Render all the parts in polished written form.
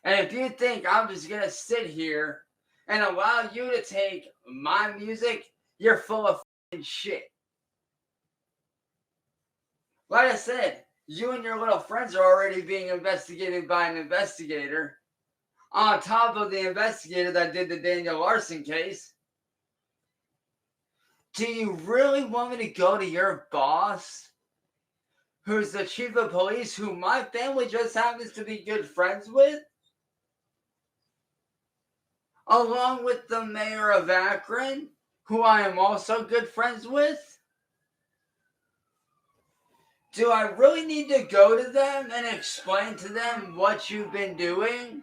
And if you think I'm just gonna sit here and allow you to take my music, you're full of shit. Like I said, you and your little friends are already being investigated by an investigator, on top of the investigator that did the Daniel Larson case. Do you really want me to go to your boss, who's the chief of police, who my family just happens to be good friends with, along with the mayor of Akron, who I am also good friends with? Do I really need to go to them and explain to them what you've been doing?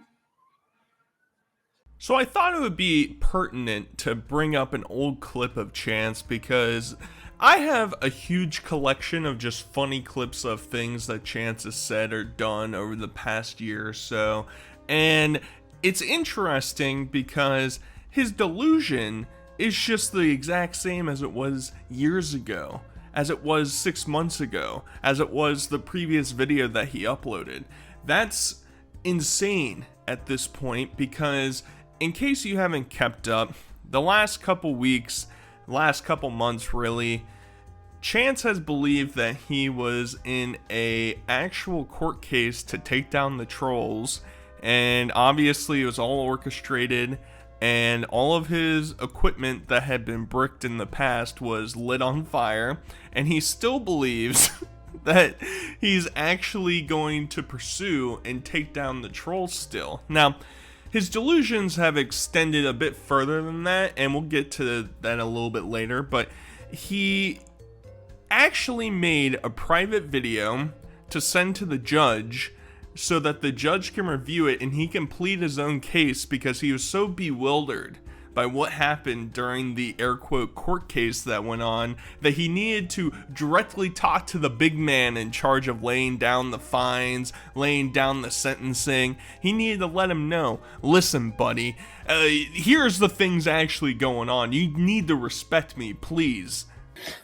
So I thought it would be pertinent to bring up an old clip of Chance because I have a huge collection of just funny clips of things that Chance has said or done over the past year or so. And it's interesting because his delusion is just the exact same as it was years ago, as it was 6 months ago, as it was the previous video that he uploaded. That's insane at this point because, in case you haven't kept up, the last couple weeks, last couple months really, Chance has believed that he was in a actual court case to take down the trolls, and obviously it was all orchestrated, and all of his equipment that had been bricked in the past was lit on fire, and he still believes that he's actually going to pursue and take down the trolls still. Now, his delusions have extended a bit further than that, and we'll get to that a little bit later, but he actually made a private video to send to the judge so that the judge can review it and he can plead his own case because he was so bewildered by what happened during the air quote court case that went on that he needed to directly talk to the big man in charge of laying down the fines, laying down the sentencing. He needed to let him know, listen buddy, here's the things actually going on. You need to respect me, please.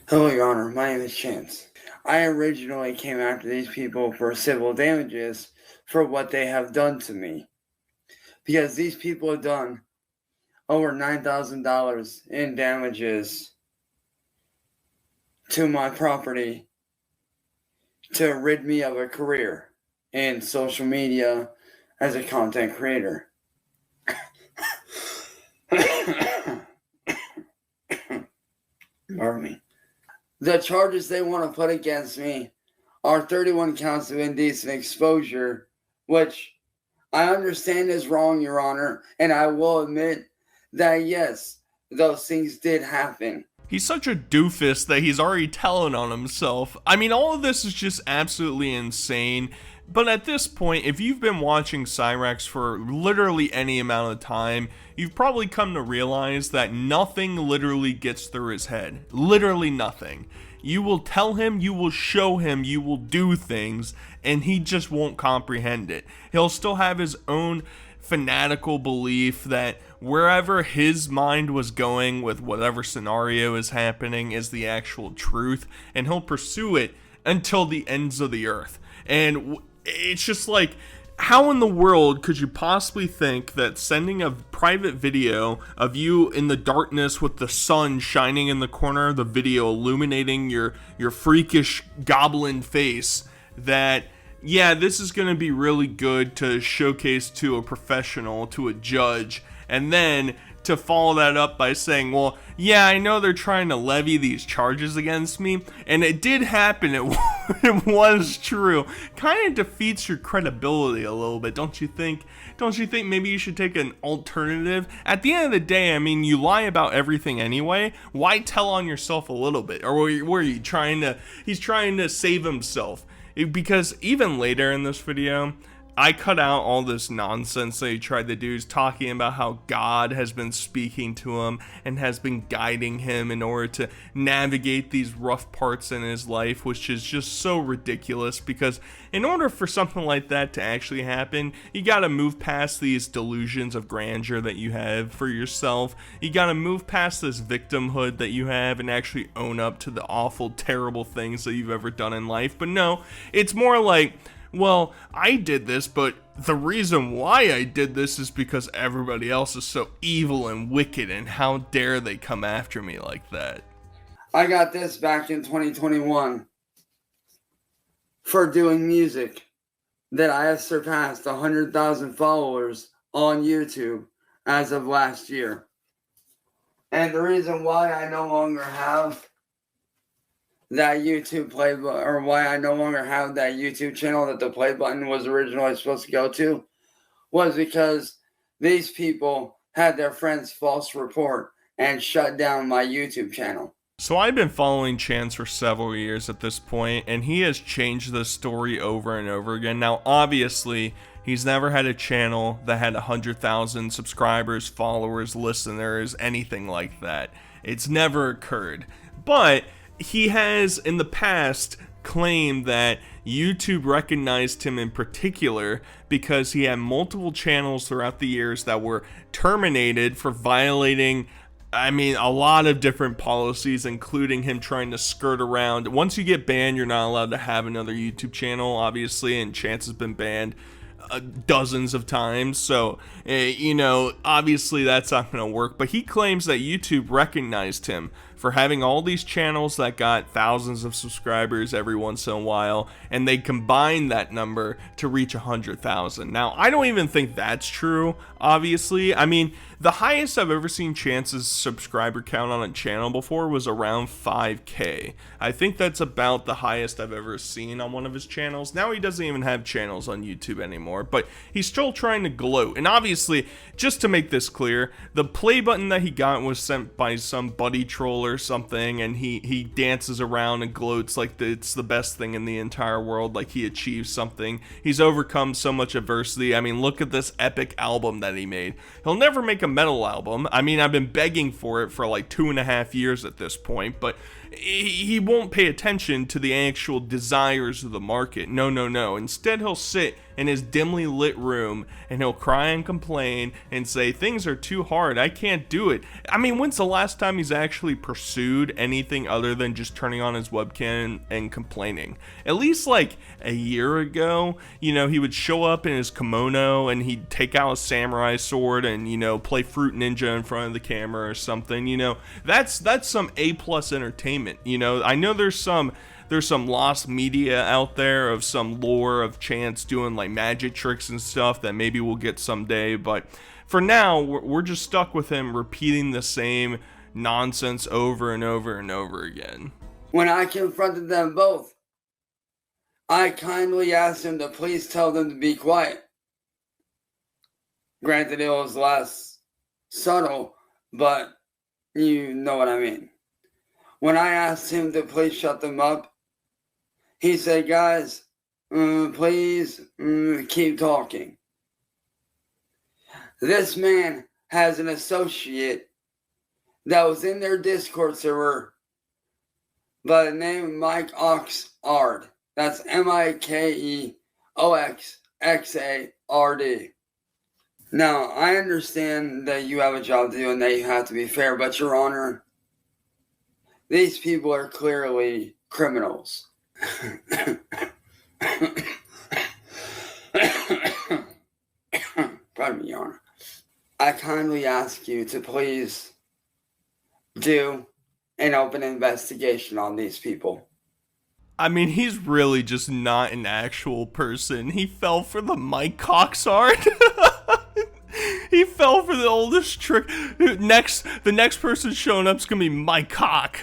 Hello, Your Honor. My name is Chance. I originally came after these people for civil damages for what they have done to me. Because these people have done over $9,000 in damages to my property to rid me of a career in social media as a content creator. Pardon me. The charges they want to put against me are 31 counts of indecent exposure, which I understand is wrong, Your Honor, and I will admit that yes, those things did happen. He's such a doofus that he's already telling on himself. I mean, all of this is just absolutely insane. But at this point, if you've been watching Cyraxx for literally any amount of time, you've probably come to realize that nothing literally gets through his head. Literally nothing. You will tell him, you will show him, you will do things, and he just won't comprehend it. He'll still have his own fanatical belief that wherever his mind was going with whatever scenario is happening is the actual truth, and he'll pursue it until the ends of the earth. And it's just like, how in the world could you possibly think that sending a private video of you in the darkness with the sun shining in the corner of the video illuminating your freakish goblin face, that yeah, this is going to be really good to showcase to a professional, to a judge, and then to follow that up by saying, well, yeah, I know they're trying to levy these charges against me, and it did happen, it was true, kind of defeats your credibility a little bit, don't you think? Don't you think maybe you should take an alternative? At the end of the day, I mean, you lie about everything anyway, why tell on yourself a little bit? Or were you trying to, he's trying to save himself. Because even later in this video, I cut out all this nonsense that he tried to do. He's talking about how God has been speaking to him and has been guiding him in order to navigate these rough parts in his life, which is just so ridiculous, because in order for something like that to actually happen, you gotta move past these delusions of grandeur that you have for yourself. You gotta move past this victimhood that you have and actually own up to the awful, terrible things that you've ever done in life. But no, it's more like, well, I did this, but the reason why I did this is because everybody else is so evil and wicked, and how dare they come after me like that? I got this back in 2021 for doing music, that I have surpassed 100,000 followers on YouTube as of last year. And the reason why I no longer have that YouTube play button, or why I no longer have that YouTube channel that the play button was originally supposed to go to, was because these people had their friends false report and shut down my YouTube channel. So I've been following Chance for several years at this point, and he has changed the story over and over again. Now, obviously, he's never had a channel that had 100,000 subscribers, followers, listeners, anything like that. It's never occurred. But he has, in the past, claimed that YouTube recognized him in particular because he had multiple channels throughout the years that were terminated for violating, a lot of different policies, including him trying to skirt around. Once you get banned, you're not allowed to have another YouTube channel, obviously, and Chance has been banned dozens of times. So, obviously that's not going to work. But he claims that YouTube recognized him for having all these channels that got thousands of subscribers every once in a while, and they combined that number to reach 100,000. Now, I don't even think that's true, obviously. The highest I've ever seen Chance's subscriber count on a channel before was around 5K. I think that's about the highest I've ever seen on one of his channels. Now he doesn't even have channels on YouTube anymore, but he's still trying to gloat. And obviously, just to make this clear, the play button that he got was sent by some buddy troll or something, and he dances around and gloats like it's the best thing in the entire world, like he achieved something. He's overcome so much adversity. Look at this epic album that he made. He'll never make a metal album. I've been begging for it for like 2.5 years at this point, but he won't pay attention to the actual desires of the market. No. Instead, he'll sit in his dimly lit room and he'll cry and complain and say, things are too hard, I can't do it. When's the last time he's actually pursued anything other than just turning on his webcam and complaining? At least like a year ago, he would show up in his kimono and he'd take out a samurai sword and, play Fruit Ninja in front of the camera or something. That's some A+ entertainment. I know there's some lost media out there of some lore of Chance doing like magic tricks and stuff that maybe we'll get someday, but for now we're just stuck with him repeating the same nonsense over and over and over again. When I confronted them both, I kindly asked him to please tell them to be quiet. Granted, it was less subtle, but you know what I mean. When I asked him to please shut them up, he said, guys, please keep talking. This man has an associate that was in their Discord server by the name of Mike Oxard. That's MikeOXXARD. Now, I understand that you have a job to do and that you have to be fair, but Your Honor, these people are clearly criminals. Pardon me, Your Honor. I kindly ask you to please do an open investigation on these people. He's really just not an actual person. He fell for the Mike Cox art. He fell for the oldest trick. The next person showing up is gonna be Mike Cock.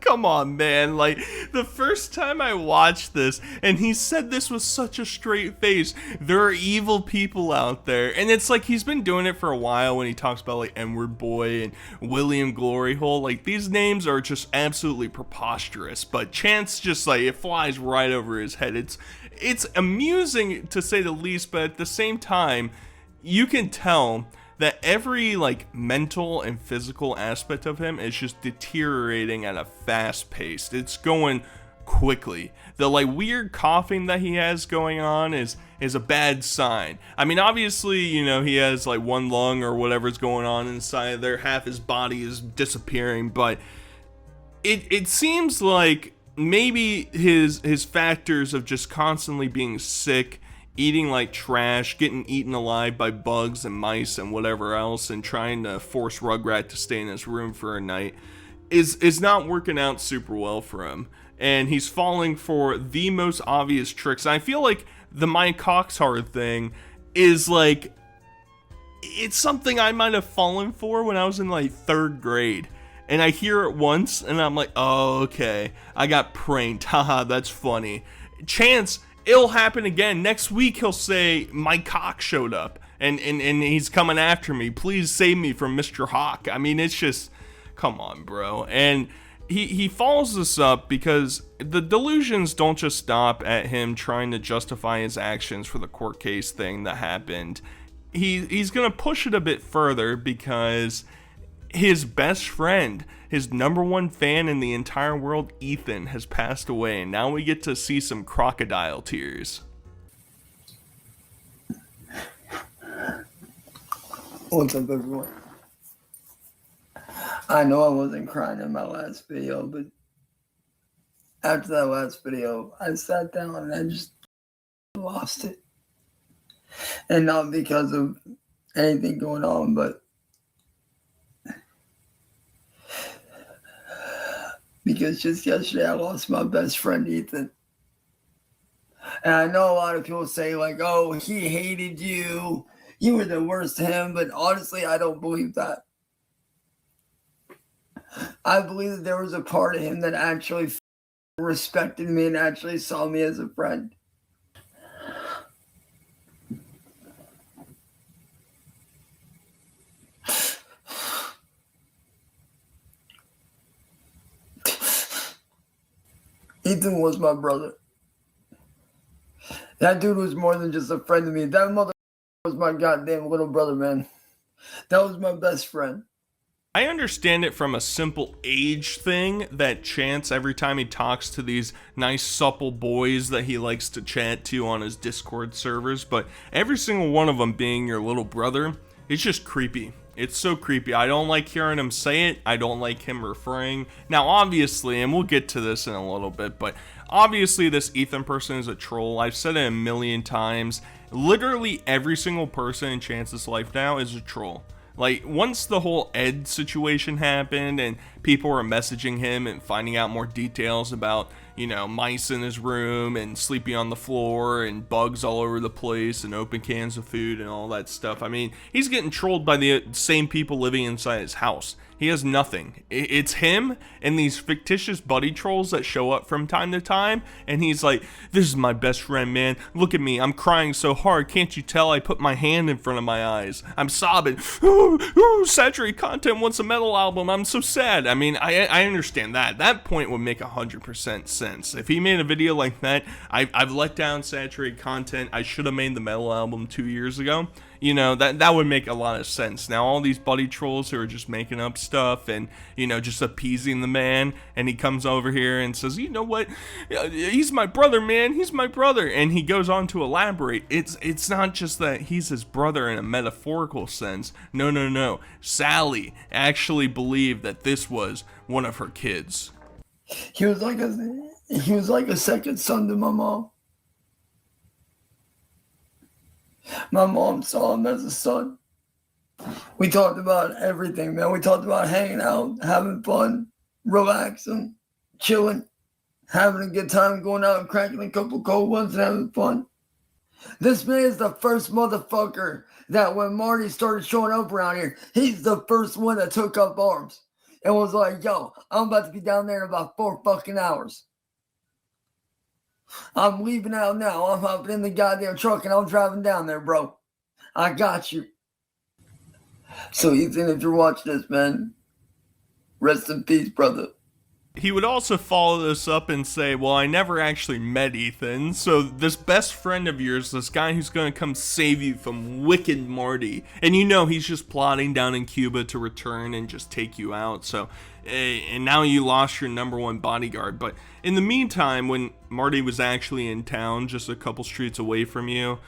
Come on, man. Like, the first time I watched this, and he said this with such a straight face, there are evil people out there. And it's like he's been doing it for a while when he talks about, like, N-word Boy and William Gloryhole. Like, these names are just absolutely preposterous. But Chance just, like, it flies right over his head. It's amusing, to say the least, but at the same time, you can tell that every like mental and physical aspect of him is just deteriorating at a fast pace. It's going quickly. The like weird coughing that he has going on is a bad sign. Obviously, he has like one lung or whatever's going on inside there. Half his body is disappearing, but it seems like maybe his factors of just constantly being sick, eating like trash, getting eaten alive by bugs and mice and whatever else, and trying to force Rugrat to stay in his room for a night is not working out super well for him. And he's falling for the most obvious tricks. I feel like the Mike Coxhard thing is like, it's something I might have fallen for when I was in like 3rd grade. And I hear it once and I'm like, oh, okay, I got pranked. Haha, that's funny. Chance, it'll happen again. Next week he'll say, my cock showed up and he's coming after me. Please save me from Mr. Hawk. I mean, it's just, come on, bro. And he follows this up because the delusions don't just stop at him trying to justify his actions for the court case thing that happened. He's gonna push it a bit further because his best friend, his #1 fan in the entire world, Ethan, has passed away, and now we get to see some crocodile tears. What's up, everyone? I know I wasn't crying in my last video, but after that last video, I sat down and I just lost it. And not because of anything going on, but because just yesterday I lost my best friend, Ethan. And I know a lot of people say like, oh, he hated you. You were the worst to him. But honestly, I don't believe that. I believe that there was a part of him that actually respected me and actually saw me as a friend. Ethan was my brother. That dude was more than just a friend to me. That mother was my goddamn little brother, man. That was my best friend. I understand it from a simple age thing that Chance, every time he talks to these nice supple boys that he likes to chat to on his Discord servers, but every single one of them being your little brother, it's just creepy. It's so creepy. I don't like hearing him say it. I don't like him referring. Now, obviously, and we'll get to this in a little bit, but obviously this Ethan person is a troll. I've said it a million times. Literally every single person in Chance's life now is a troll. Like, once the whole Ed situation happened and people were messaging him and finding out more details about, you know, mice in his room and sleeping on the floor and bugs all over the place and open cans of food and all that stuff. I mean, he's getting trolled by the same people living inside his house. He has nothing. It's him and these fictitious buddy trolls that show up from time to time, and he's like, this is my best friend, man. Look at me. I'm crying so hard. Can't you tell I put my hand in front of my eyes? I'm sobbing. Ooh, saturated content wants a metal album. I'm so sad. I mean, I understand that. That point would make 100% sense. If he made a video like that, I've let down saturated content. I should have made the metal album 2 years ago. You know, that would make a lot of sense. Now, all these buddy trolls who are just making up stuff and, you know, just appeasing the man, and he comes over here and says, you know what, he's my brother, man, he's my brother, and he goes on to elaborate. It's not just that he's his brother in a metaphorical sense. No. Sally actually believed that this was one of her kids. He was like a second son to my mom. My mom saw him as a son. We talked about everything, man. We talked about hanging out, having fun, relaxing, chilling, having a good time, going out and cracking a couple cold ones and having fun. This man is the first motherfucker that when Marty started showing up around here, he's the first one that took up arms and was like, yo, I'm about to be down there in about 4 fucking hours. I'm leaving out now. I'm hopping in the goddamn truck and I'm driving down there, bro. I got you. So Ethan, if you're watching this, man, rest in peace, brother. He would also follow this up and say, well, I never actually met Ethan, so this best friend of yours, this guy who's going to come save you from wicked Marty, and you know he's just plotting down in Cuba to return and just take you out, so and now you lost your number one bodyguard. But in the meantime, when Marty was actually in town, just a couple streets away from you,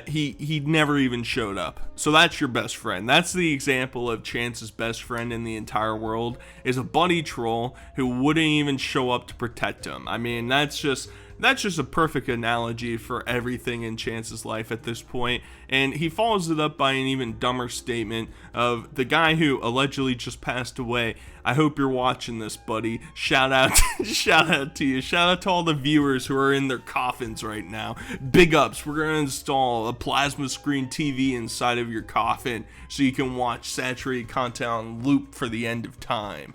he never even showed up. So that's your best friend. That's the example of Chance's best friend in the entire world, is a buddy troll who wouldn't even show up to protect him. I mean, that's just a perfect analogy for everything in Chance's life at this point. And he follows it up by an even dumber statement of the guy who allegedly just passed away. I hope you're watching this, buddy. Shout out to you. Shout out to all the viewers who are in their coffins right now. Big ups. We're going to install a plasma screen TV inside of your coffin so you can watch saturated content on loop for the end of time.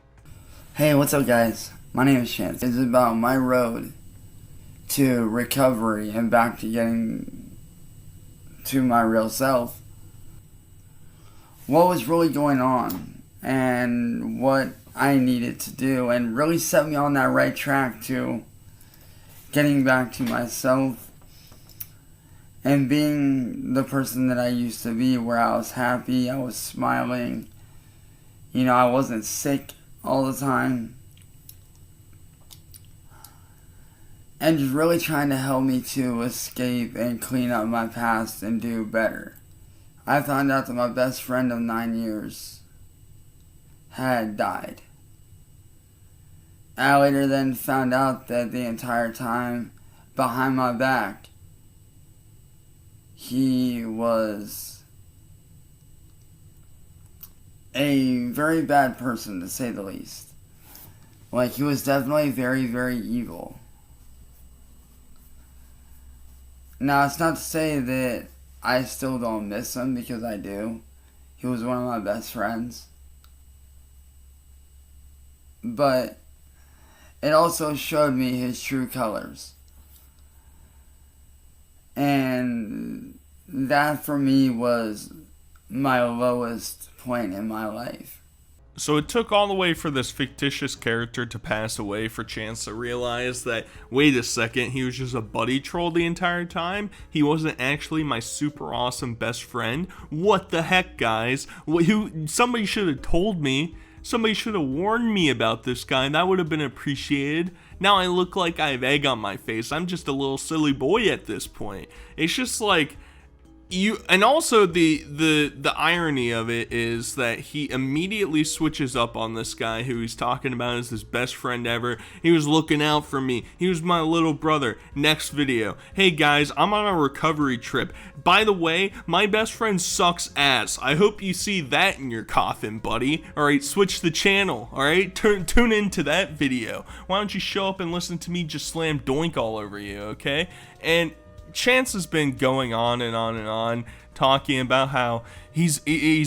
Hey, what's up, guys? My name is Chance. It's about my road to recovery and back to getting to my real self. What was really going on and what I needed to do, and really set me on that right track to getting back to myself and being the person that I used to be, where I was happy, I was smiling, I wasn't sick all the time. And just really trying to help me to escape and clean up my past and do better. I found out that my best friend of 9 years had died. I later then found out that the entire time, behind my back, he was a very bad person, to say the least. Like, he was definitely very, very evil. Now, it's not to say that I still don't miss him, because I do. He was one of my best friends. But it also showed me his true colors. And that, for me, was my lowest point in my life. So it took all the way for this fictitious character to pass away for Chance to realize that, wait a second, he was just a buddy troll the entire time? He wasn't actually my super awesome best friend? What the heck, guys? Somebody should have told me. Somebody should have warned me about this guy. That would have been appreciated. Now I look like I have egg on my face. I'm just a little silly boy at this point. It's just like, and also the irony of it is that he immediately switches up on this guy who he's talking about as his best friend ever. He was looking out for me. He was my little brother. Next video. Hey guys, I'm on a recovery trip. By the way, my best friend sucks ass. I hope you see that in your coffin, buddy. Alright, switch the channel. Alright, tune into that video. Why don't you show up and listen to me just slam doink all over you, okay? And Chance has been going on and on and on, talking about how he's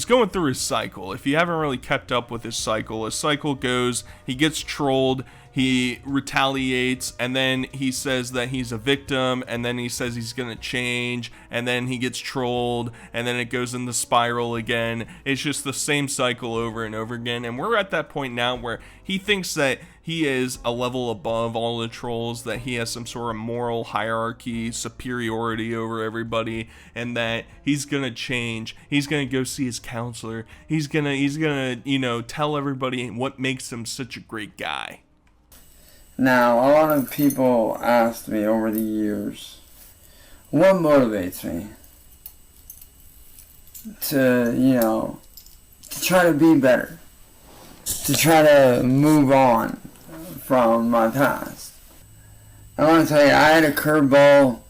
going through his cycle. If you haven't really kept up with his cycle goes, he gets trolled, he retaliates, and then he says that he's a victim, and then he says he's gonna change, and then he gets trolled, and then it goes in the spiral again. It's just the same cycle over and over again, and we're at that point now where he thinks that he is a level above all the trolls, that he has some sort of moral hierarchy, superiority over everybody, and that he's gonna change. He's gonna go see his counselor. He's gonna tell everybody what makes him such a great guy. Now, a lot of people asked me over the years, what motivates me to try to be better, to try to move on from my past. I want to tell you, I had a curveball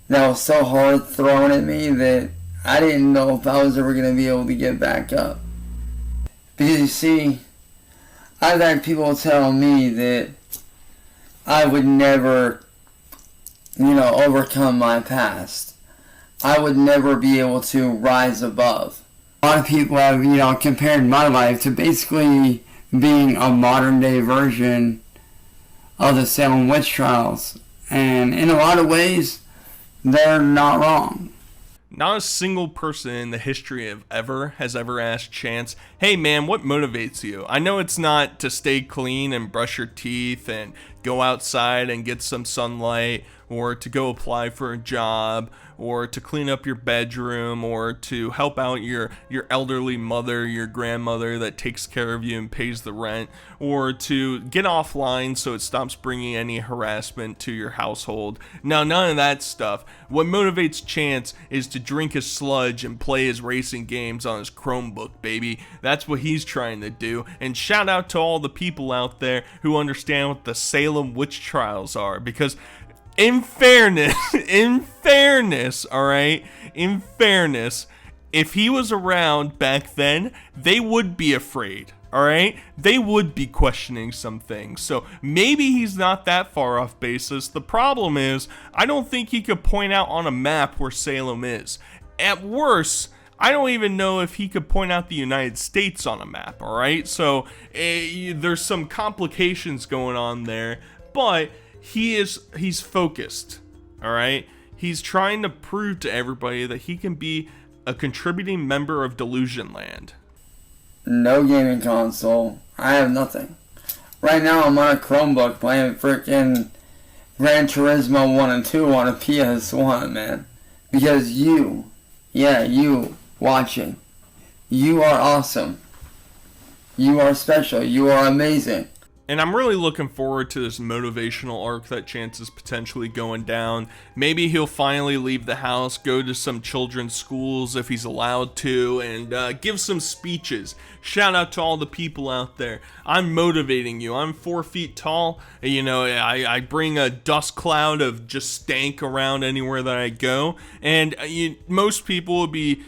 that was so hard thrown at me that I didn't know if I was ever going to be able to get back up. Because you see, I've had people tell me that I would never, overcome my past. I would never be able to rise above. A lot of people have, compared my life to basically being a modern day version of the Salem witch trials. And in a lot of ways, they're not wrong. Not a single person in the history of ever has ever asked Chance, hey man, what motivates you? I know it's not to stay clean and brush your teeth and go outside and get some sunlight, or to go apply for a job, or to clean up your bedroom, or to help out your elderly mother, your grandmother that takes care of you and pays the rent, or to get offline so it stops bringing any harassment to your household. Now, none of that stuff. What motivates Chance is to drink his sludge and play his racing games on his Chromebook, baby. That's what he's trying to do. And shout out to all the people out there who understand what the Salem witch trials are, because in fairness, all right, if he was around back then, they would be afraid, all right? They would be questioning some things. So maybe he's not that far off basis. The problem is, I don't think he could point out on a map where Salem is. At worst, I don't even know if he could point out the United States on a map, all right? So there's some complications going on there, but he's focused, all right? He's trying to prove to everybody that he can be a contributing member of Delusion Land. No gaming console. I have nothing. Right now I'm on a Chromebook playing freaking Gran Turismo 1 and 2 on a PS1, man. Because you watching, you are awesome. You are special. You are amazing. And I'm really looking forward to this motivational arc that Chance is potentially going down. Maybe he'll finally leave the house, go to some children's schools if he's allowed to, and give some speeches. Shout out to all the people out there. I'm motivating you. I'm 4 feet tall. You know, I bring a dust cloud of just stank around anywhere that I go. And most people would be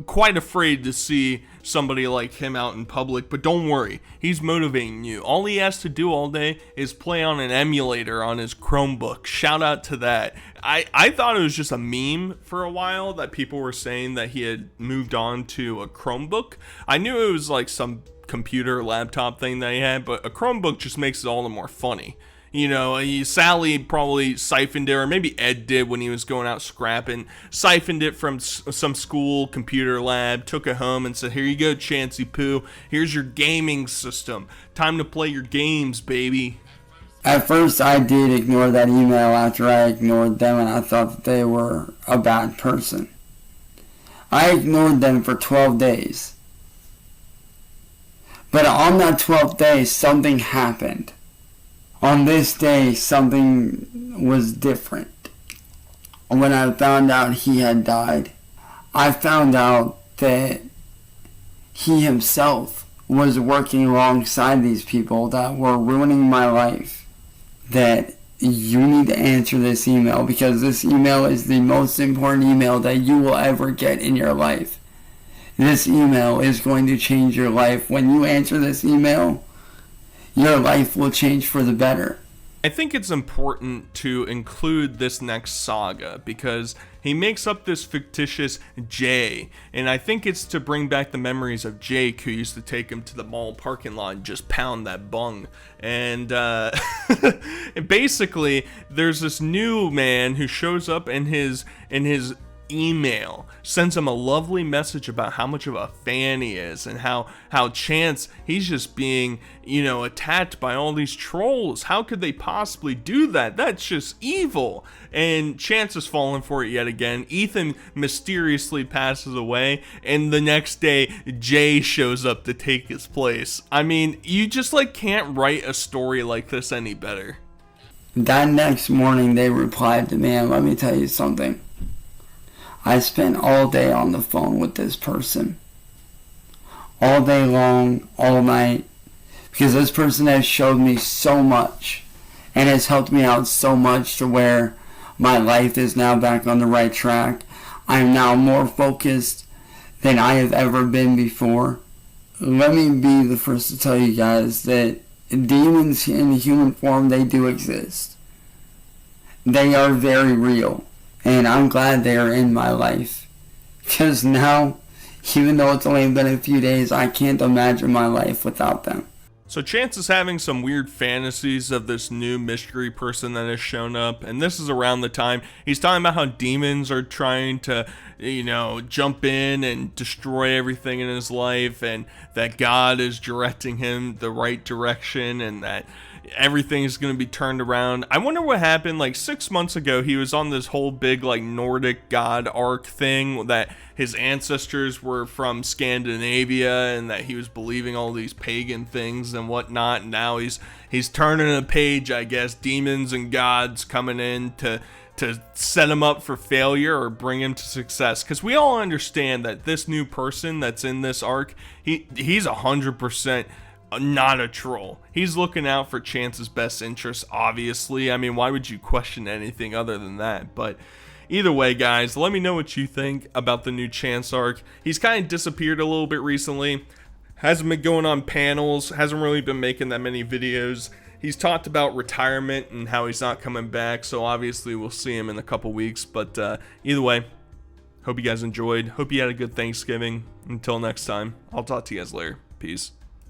quite afraid to see somebody like him out in public, but don't worry, he's motivating you. All he has to do all day is play on an emulator on his Chromebook. Shout out to that. I thought it was just a meme for a while that people were saying that he had moved on to a Chromebook. I knew it was like some computer laptop thing that he had, but a Chromebook just makes it all the more funny. You know, Sally probably siphoned it, or maybe Ed did when he was going out scrapping, siphoned it from some school computer lab, took it home and said, here you go, Chancey Poo, here's your gaming system. Time to play your games, baby. At first I did ignore that email after I ignored them, and I thought that they were a bad person. I ignored them for 12 days. But on that 12th day, something happened. On this day, something was different. When I found out he had died, I found out that he himself was working alongside these people that were ruining my life. That you need to answer this email, because this email is the most important email that you will ever get in your life. This email is going to change your life. When you answer this email, your life will change for the better. I think it's important to include this next saga because he makes up this fictitious Jay, and I think it's to bring back the memories of Jake, who used to take him to the mall parking lot and just pound that bung. And basically, there's this new man who shows up in his email, sends him a lovely message about how much of a fan he is, and how Chance, he's just being, attacked by all these trolls. How could they possibly do that? That's just evil. And Chance has fallen for it yet again. Ethan mysteriously passes away, and the next day Jay shows up to take his place. I mean, you just can't write a story like this any better. That next morning they replied to me, and let me tell you something. I spent all day on the phone with this person. All day long, all night. Because this person has showed me so much. And has helped me out so much to where my life is now back on the right track. I'm now more focused than I have ever been before. Let me be the first to tell you guys that demons in human form, they do exist. They are very real. And I'm glad they are in my life. Because now, even though it's only been a few days, I can't imagine my life without them. So Chance is having some weird fantasies of this new mystery person that has shown up. And this is around the time he's talking about how demons are trying to, jump in and destroy everything in his life. And that God is directing him the right direction. And that everything's gonna be turned around. I wonder what happened. Like 6 months ago, he was on this whole big like Nordic god arc thing that his ancestors were from Scandinavia and that he was believing all these pagan things and whatnot. And now he's turning a page, I guess. Demons and gods coming in to set him up for failure or bring him to success, because we all understand that this new person that's in this arc, he's 100% not a troll. He's looking out for Chance's best interests, obviously. I mean, why would you question anything other than that? But either way, guys, let me know what you think about the new Chance arc. He's kind of disappeared a little bit recently. Hasn't been going on panels, hasn't really been making that many videos. He's talked about retirement and how he's not coming back, so obviously we'll see him in a couple weeks. But either way, hope you guys enjoyed. Hope you had a good Thanksgiving. Until next time, I'll talk to you guys later. Peace.